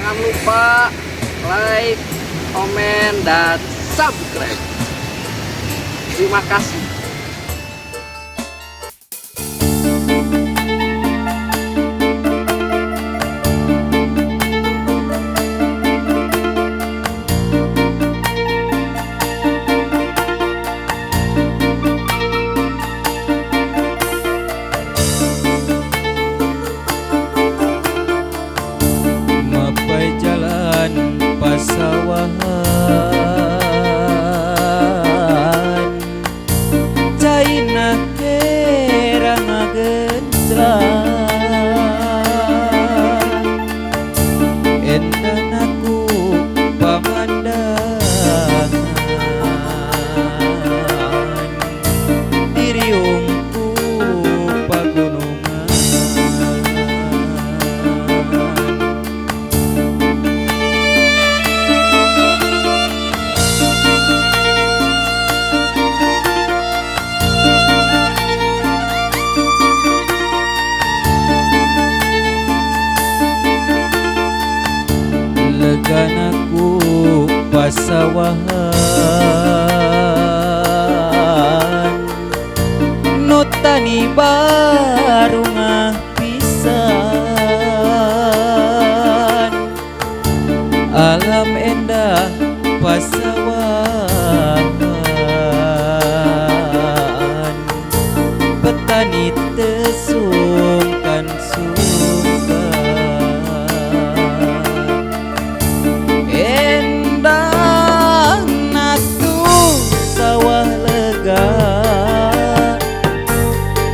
Jangan lupa like, komen, dan subscribe. Terima kasih. Mapai jalan pasawahan, Caina herang genclang, endan aku pamandangan, diriungku pagunungan. Leganaku pasawahan, nutani baru ngapisan, alam endah pasawahan, petani tesungkan-sungkan. Endah natu sawah lega,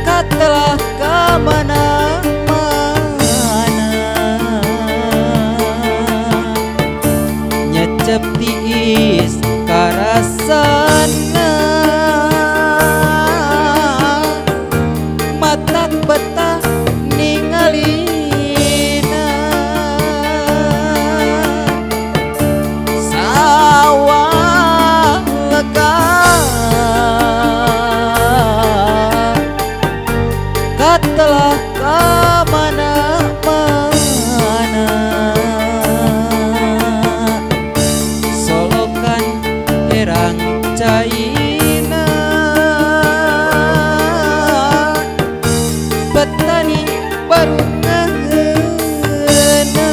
katelah ka mana-mana, nyecep tiis karasana, matak betah ningalina, sawah lega katelah ka mana-mana, solokan herang caina, petani baru ngeuna.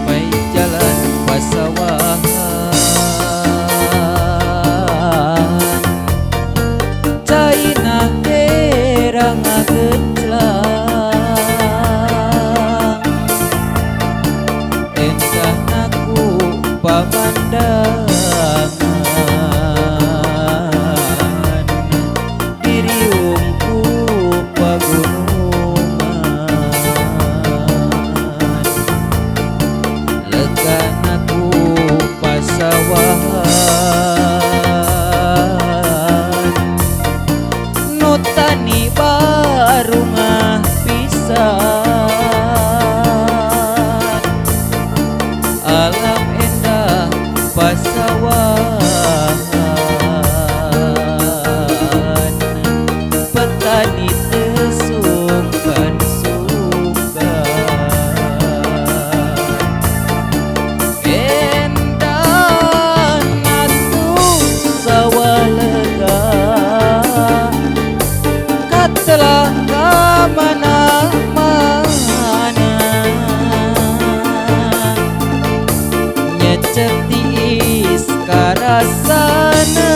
Pai jalan pasawahan, Caina herang genclang, endah aku pamandangan, diriungku pagunungan. Leganaku pasawahan, nutani baru ngapisan, alam endah pasawahan, petani tesungkan-sungkan. Endah natu sawah lega, katelah ka mana-mana, nyecep tiis karasana,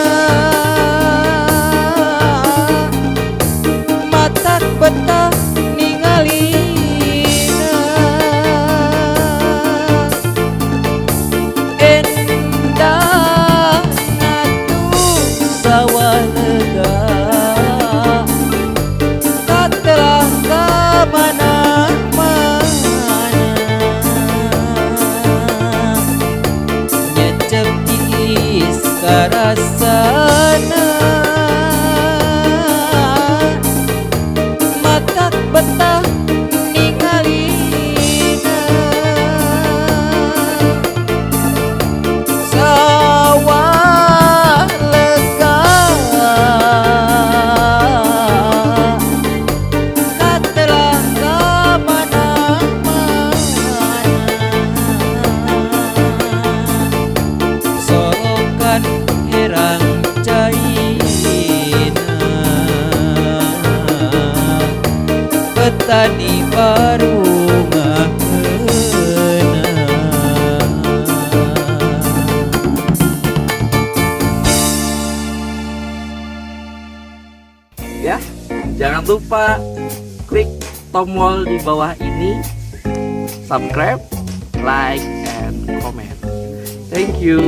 matak betah ningalina, endah natu sawah lega. rasana matak betah ningalina sawah lega katelah kamana-mana solokan herang caina petani baru ngahena. Ya, jangan lupa klik tombol di bawah ini, subscribe, like, and comment. Thank you.